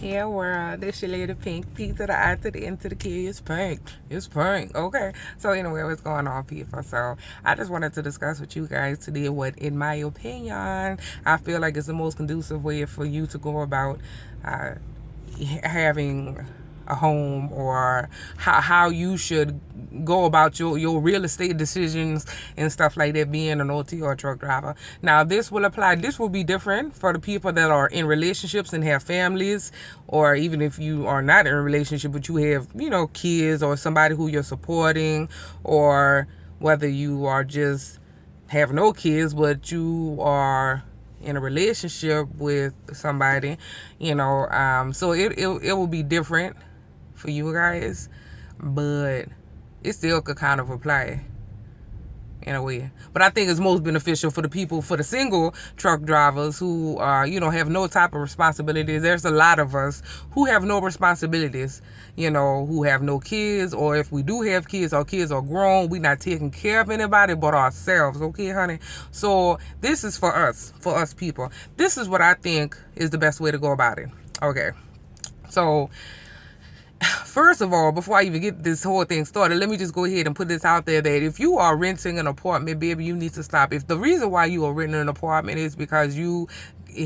Yeah, world. This your lady Pink. P to the I to the N to the K. It's Pink. It's Pink. Okay. So anyway, what's going on, people? So I just wanted to discuss with you guys today what, in my opinion, I feel like is the most conducive way for you to go about uh, having a home, or how you should go about your real estate decisions and stuff like that, being an OT or a truck driver. Now this will be different for the people that are in relationships and have families, or even if you are not in a relationship but you have, kids or somebody who you're supporting, or whether you are just have no kids but you are in a relationship with somebody, so it will be different for you guys, but it still could kind of apply in a way. But I think it's most beneficial for the single truck drivers who have no type of responsibilities. There's a lot of us who have no responsibilities, who have no kids, or if we do have kids, our kids are grown, we're not taking care of anybody but ourselves. Okay, honey? So this is for us people. This is what I think is the best way to go about it. Okay. So first of all, before I even get this whole thing started, let me just go ahead and put this out there that if you are renting an apartment, baby, you need to stop. If the reason why you are renting an apartment is because you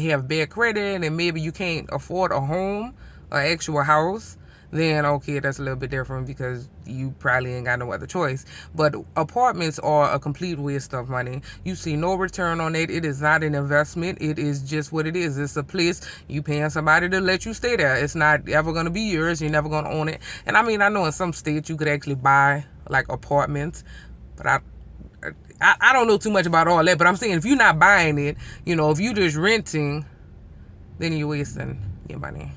have bad credit and maybe you can't afford a home, an actual house, then okay, that's a little bit different because you probably ain't got no other choice. But apartments are a complete waste of money. You see no return on it. It is not an investment. It is just what it is. It's a place you paying somebody to let you stay there. It's not ever going to be yours. You're never going to own it. And I mean, I know in some states you could actually buy like apartments, but I don't know too much about all that. But I'm saying if you're not buying it, if you're just renting, then you're wasting your money.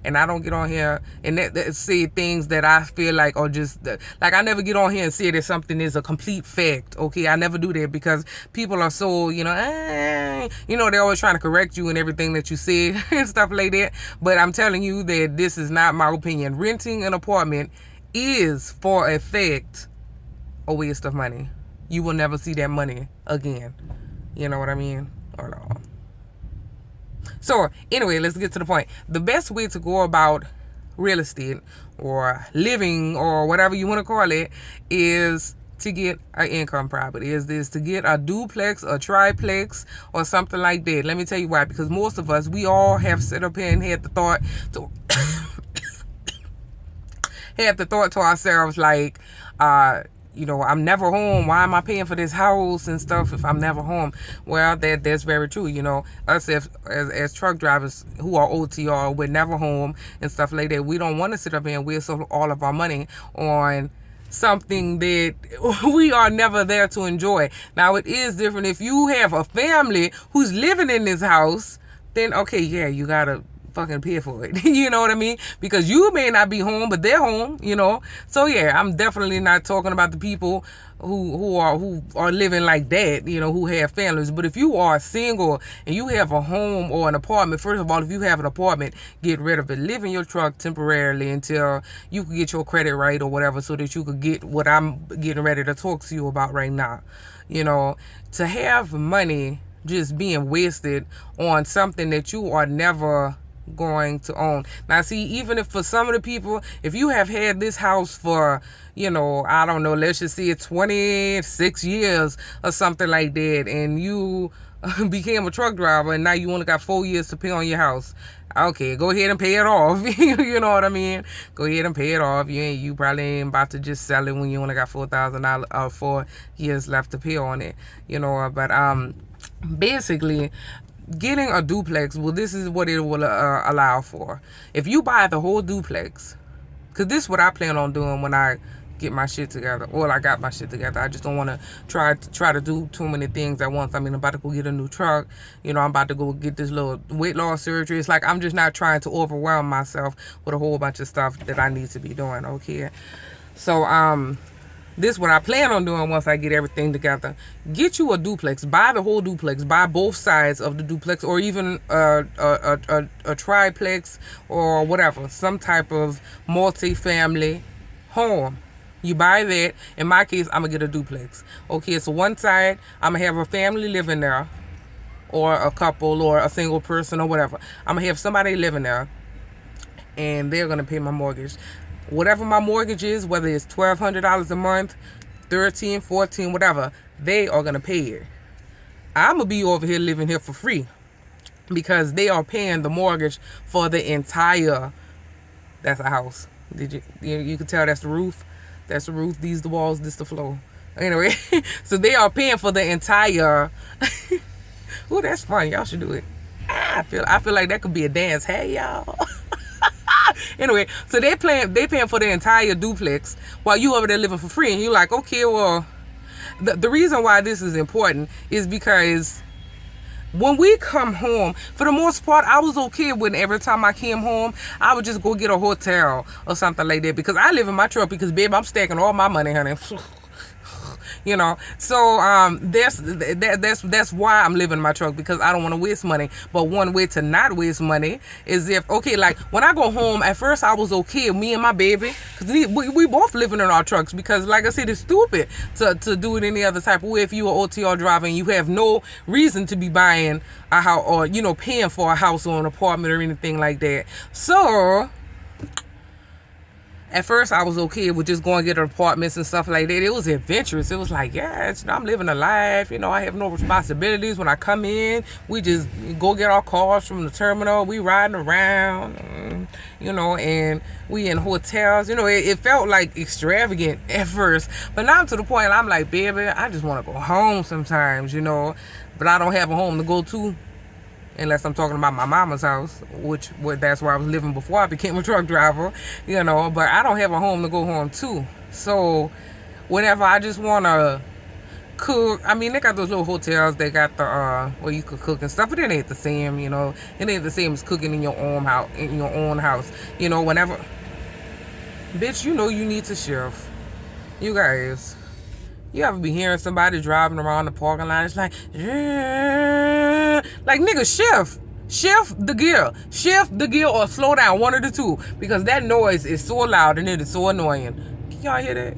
And I don't get on here and that say things that I feel like are just like, I never get on here and say that something is a complete fact. Okay, I never do that because people are so they're always trying to correct you and everything that you say and stuff like that. But I'm telling you that this is not my opinion. Renting an apartment is for a fact a waste of money. You will never see that money again. You know what I mean? Or no. So anyway, let's get to the point. The best way to go about real estate or living or whatever you want to call it is to get an income property. Is to get a duplex, a triplex, or something like that. Let me tell you why. Because most of us, we all have set up here and had the thought to to ourselves like, I'm never home. Why am I paying for this house and stuff if I'm never home? Well, that's very true. Us as truck drivers who are OTR, we're never home and stuff like that. We don't want to sit up here and waste all of our money on something that we are never there to enjoy. Now, it is different if you have a family who's living in this house. Then okay, yeah, you gotta fucking pay for it. You know what I mean? Because you may not be home, but they're home, So yeah, I'm definitely not talking about the people who are living like that, who have families. But if you are single and you have a home or an apartment, first of all, if you have an apartment, get rid of it. Live in your truck temporarily until you can get your credit right or whatever, so that you could get what I'm getting ready to talk to you about right now. To have money just being wasted on something that you are never going to own. Now see, even if for some of the people, if you have had this house for, I don't know, let's just say it's 26 years or something like that, and you became a truck driver and now you only got 4 years to pay on your house, okay, go ahead and pay it off. You know what I mean? Go ahead and pay it off. You probably ain't about to just sell it when you only got $4,000 4 years left to pay on it. But basically, getting a duplex, well, this is what it will allow for. If you buy the whole duplex, because this is what I plan on doing when I get my shit together. Well, I got my shit together. I just don't want to try to do too many things at once. I mean, I'm about to go get a new truck. I'm about to go get this little weight loss surgery. It's like I'm just not trying to overwhelm myself with a whole bunch of stuff that I need to be doing. Okay, so this is what I plan on doing once I get everything together. Get you a duplex. Buy the whole duplex. Buy both sides of the duplex, or even a triplex or whatever. Some type of multi-family home. You buy that. In my case, I'm going to get a duplex. Okay, so one side, I'm going to have a family living there. or a couple or a single person or whatever. I'm gonna have somebody living there, and they're gonna pay my mortgage. Whatever my mortgage is, whether it's $1,200 a month, 13, 14, whatever, they are gonna pay it. I'm gonna be over here living here for free because they are paying the mortgage for the entire. That's a house. You can tell that's the roof. That's the roof. These the walls. This the floor. Anyway, so they are paying for the entire. Ooh, that's fun. Y'all should do it. I feel like that could be a dance. Hey, y'all. Anyway, so they paying for the entire duplex while you over there living for free, and you're like, okay, well, the reason why this is important is because when we come home, for the most part, I was okay when every time I came home, I would just go get a hotel or something like that, because I live in my truck, because babe, I'm stacking all my money, honey. You know, so that's why I'm living in my truck, because I don't want to waste money. But one way to not waste money is if, okay, like when I go home, at first I was okay, me and my baby, because we both living in our trucks, because like I said, it's stupid to do it any other type of way. If you are OTR driving, you have no reason to be buying a house or, you know, paying for a house or an apartment or anything like that. So at first, I was okay with just going to get apartments and stuff like that. It was adventurous. It was like, yeah, I'm living a life. You know, I have no responsibilities. When I come in, we just go get our cars from the terminal. We riding around, you know, and we in hotels. You know, it felt like extravagant at first. But now to the point, I'm like, baby, I just want to go home sometimes, you know. But I don't have a home to go to. Unless I'm talking about my mama's house, which that's where I was living before I became a truck driver, you know. But I don't have a home to go home to. So whenever I just want to cook, I mean, they got those little hotels. They got the where you could cook and stuff, but it ain't the same, you know. It ain't the same as cooking in your own house. You know. Whenever, bitch, you know you need to shift. You guys, you ever be hearing somebody driving around the parking lot? It's like, yeah. Like, nigga, shift the gear, or slow down, one of the two, because that noise is so loud and it is so annoying. Can y'all hear that?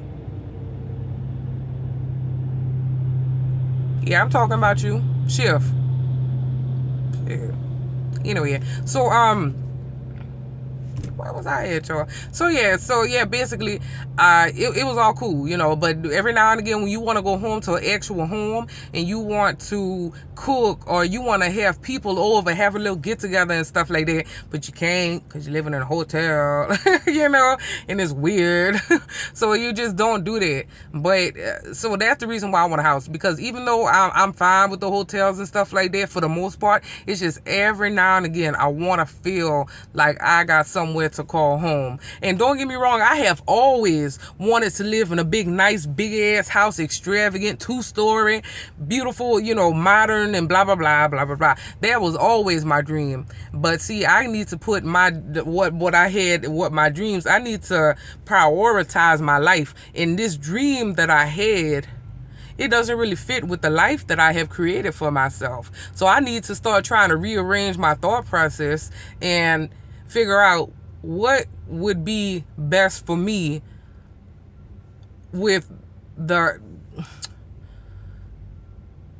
Yeah, I'm talking about you. Shift. Yeah. Anyway, so where was I at, y'all? So yeah, basically, it was all cool, you know. But every now and again, when you want to go home to an actual home and you want to cook, or you want to have people over, have a little get together and stuff like that, but you can't because you're living in a hotel, you know, and it's weird. So you just don't do that. But so that's the reason why I want a house, because even though I'm fine with the hotels and stuff like that for the most part, it's just every now and again I want to feel like I got somewhere to call home. And don't get me wrong, I have always wanted to live in a big, nice, big ass house, extravagant, 2-story, beautiful, you know, modern, and blah blah blah blah blah blah. That was always my dream. But see, I need to put my my dreams, I need to prioritize my life. And this dream that I had, it doesn't really fit with the life that I have created for myself. So I need to start trying to rearrange my thought process and figure out what would be best for me with the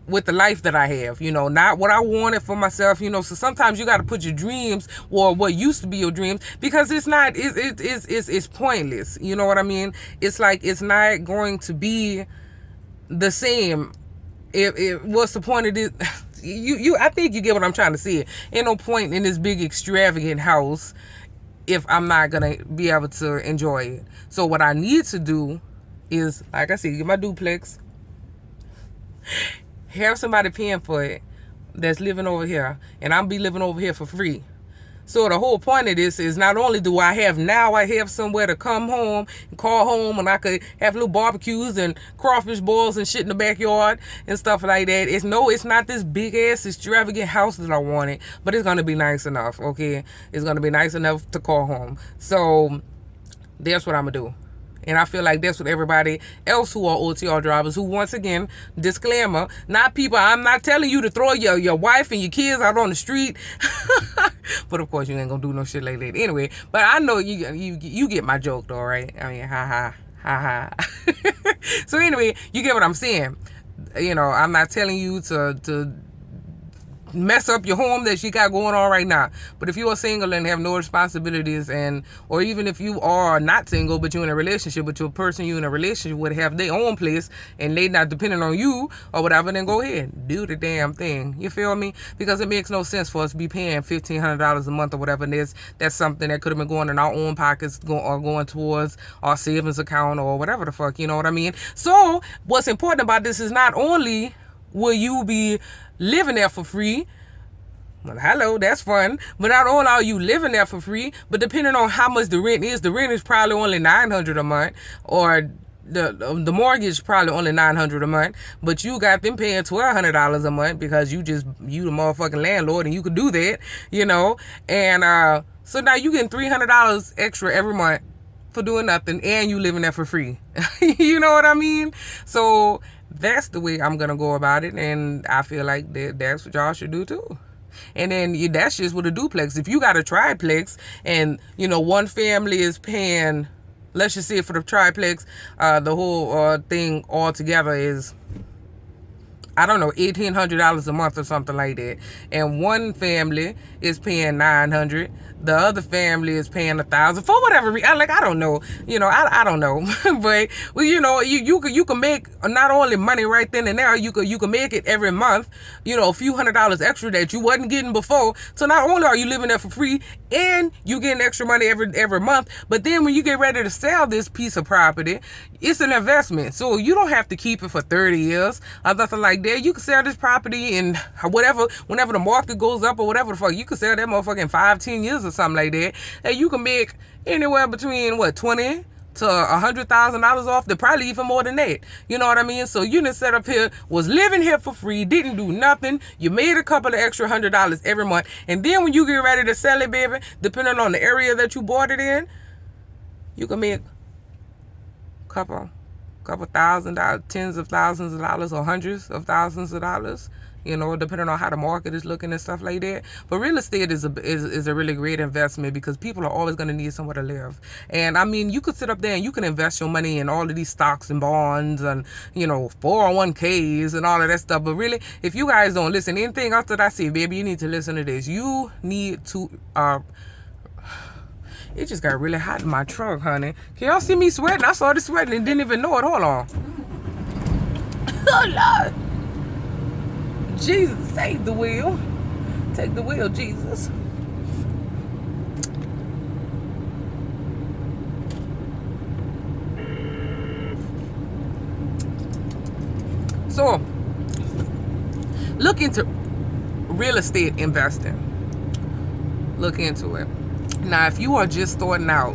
life that I have, you know, not what I wanted for myself, you know. So sometimes you got to put your dreams, or what used to be your dreams, because it's pointless. You know what I mean? It's like, it's not going to be the same. What's the point of this? I think you get what I'm trying to say. Ain't no point in this big extravagant house if I'm not gonna be able to enjoy it. So what I need to do is, like I said, get my duplex, have somebody paying for it that's living over here, and I'll be living over here for free. So the whole point of this is, not only do I have somewhere to come home and call home, and I could have little barbecues and crawfish boils and shit in the backyard and stuff like that. It's not this big ass extravagant house that I wanted, but it's gonna be nice enough, okay? It's gonna be nice enough to call home. So that's what I'm gonna do. And I feel like that's what everybody else who are OTR drivers, who, once again, disclaimer, not people, I'm not telling you to throw your wife and your kids out on the street. But of course you ain't gonna do no shit like that anyway. But I know you get my joke though, right? I mean, ha ha. So anyway, you get what I'm saying. You know, I'm not telling you to mess up your home that you got going on right now. But if you are single and have no responsibilities, or even if you are not single but you're in a relationship with your person you're in a relationship with have their own place and they not depending on you or whatever, then go ahead, do the damn thing. You feel me? Because it makes no sense for us to be paying $1,500 a month or whatever. And that's something that could have been going in our own pockets, or going towards our savings account or whatever the fuck, you know what I mean? So what's important about this is not only will you be living there for free, well, hello, that's fun. But not only are you living there for free, but depending on how much the rent is probably only $900 a month, or the mortgage probably only $900 a month, but you got them paying $1,200 a month because you the motherfucking landlord and you could do that, you know. And so now you getting $300 extra every month for doing nothing, and you living there for free. You know what I mean? So that's the way I'm gonna go about it, and I feel like that's what y'all should do too. And then that's just with a duplex. If you got a triplex and one family is paying, let's just say for the triplex, the whole thing altogether is, I don't know, $1,800 a month or something like that, and one family is paying $900, the other family is paying $1,000 for whatever reason. I don't know, I don't know, but well, you can make not only money right then and there, you can make it every month, a few $100s extra that you wasn't getting before. So not only are you living there for free, and you getting extra money every month, but then when you get ready to sell this piece of property, it's an investment. So you don't have to keep it for 30 years or nothing like that. You can sell this property in whenever the market goes up or whatever the fuck, you can sell that motherfucker in 5-10 years or something like that. And you can make anywhere between $20,000 to $100,000 off. They're probably even more than that. You know what I mean? So you done set up here, was living here for free, didn't do nothing. You made a couple of extra $100 every month. And then when you get ready to sell it, baby, depending on the area that you bought it in, you can make couple $1,000, tens of thousands of dollars, or hundreds of thousands of dollars, depending on how the market is looking and stuff like that. But real estate is a really great investment because people are always going to need somewhere to live. And I mean, you could sit up there and you can invest your money in all of these stocks and bonds and 401ks and all of that stuff. But really, if you guys don't listen to anything else that I say, baby, you need to listen to this. You need to it just got really hot in my truck, honey. Can y'all see me sweating? I started sweating and didn't even know it. Hold on. Oh, Lord. Jesus, save the wheel. Take the wheel, Jesus. So, look into real estate investing. Look into it. Now, if you are just starting out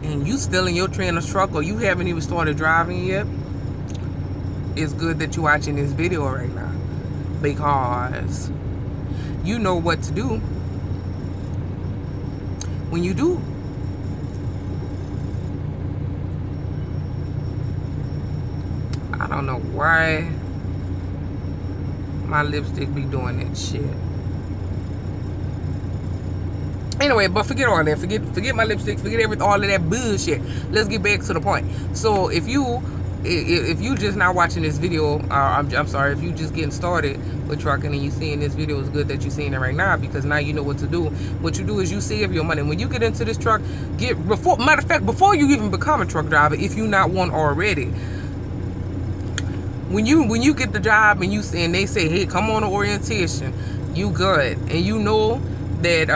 and you still in your trainer's truck or you haven't even started driving yet, it's good that you're watching this video right now because you know what to do when you do. I don't know why my lipstick be doing that shit. Anyway, but forget all that. Forget my lipstick. Forget all of that bullshit. Let's get back to the point. So if you just now watching this video, I'm sorry, if you just getting started with trucking and you seeing this video, it's good that you're seeing it right now because now you know what to do. What you do is you save your money. When you get into this truck, matter of fact, before you even become a truck driver, if you're not one already, when you get the job and they say, hey, come on to orientation, you good, and you know that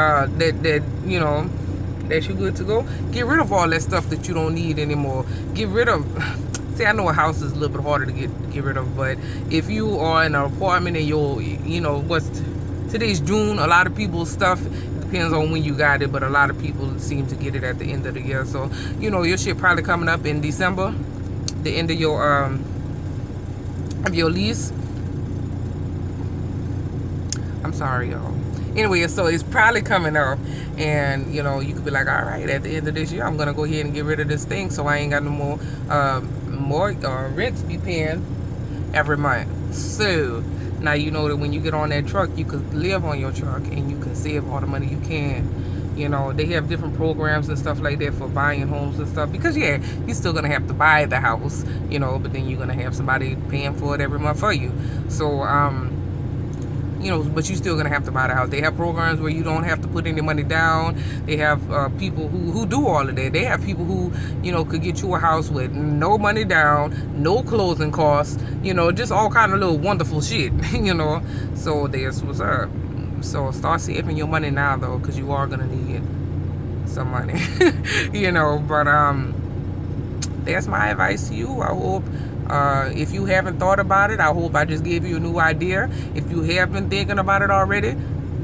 you're good to go. Get rid of all that stuff that you don't need anymore. Get rid of. See, I know a house is a little bit harder to get rid of, but if you are in an apartment and what's today's June, a lot of people's stuff depends on when you got it, but a lot of people seem to get it at the end of the year. So your shit probably coming up in December, the end of your lease. I'm sorry, y'all. Anyway, so it's probably coming up, and you could be like, all right, at the end of this year, I'm gonna go ahead and get rid of this thing, so I ain't got no more rent to be paying every month. So now you know that when you get on that truck, you could live on your truck and you can save all the money you can. They have different programs and stuff like that for buying homes and stuff. Because you're still gonna have to buy the house, but then you're gonna have somebody paying for it every month for you. So you know, but you still gonna have to buy the house. They have programs where you don't have to put any money down. They have people who do all of that. They have people who, you know, could get you a house with no money down, no closing costs, you know, just all kind of little wonderful shit, you know. So that's what's up. So start saving your money now though, because you are gonna need some money, you know. But that's my advice to you. I hope if you haven't thought about it, I hope I just gave you a new idea. If you have been thinking about it already,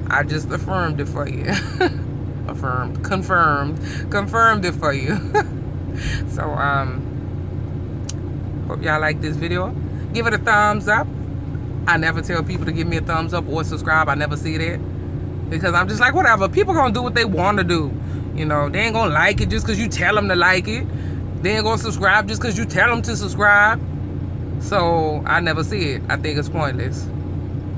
I just affirmed it for you. Confirmed it for you. So hope y'all like this video. Give it a thumbs up. I never tell people to give me a thumbs up or subscribe. I never see that, because I'm just like, whatever, people gonna do what they want to do, you know. They ain't gonna like it just because you tell them to like it. They ain't gonna subscribe just because you tell them to subscribe. So I never see it. I think it's pointless.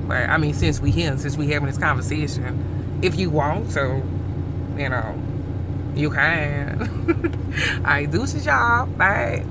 But I mean, since we having this conversation, if you want to, you know, you can. Alright, deuces y'all. Bye.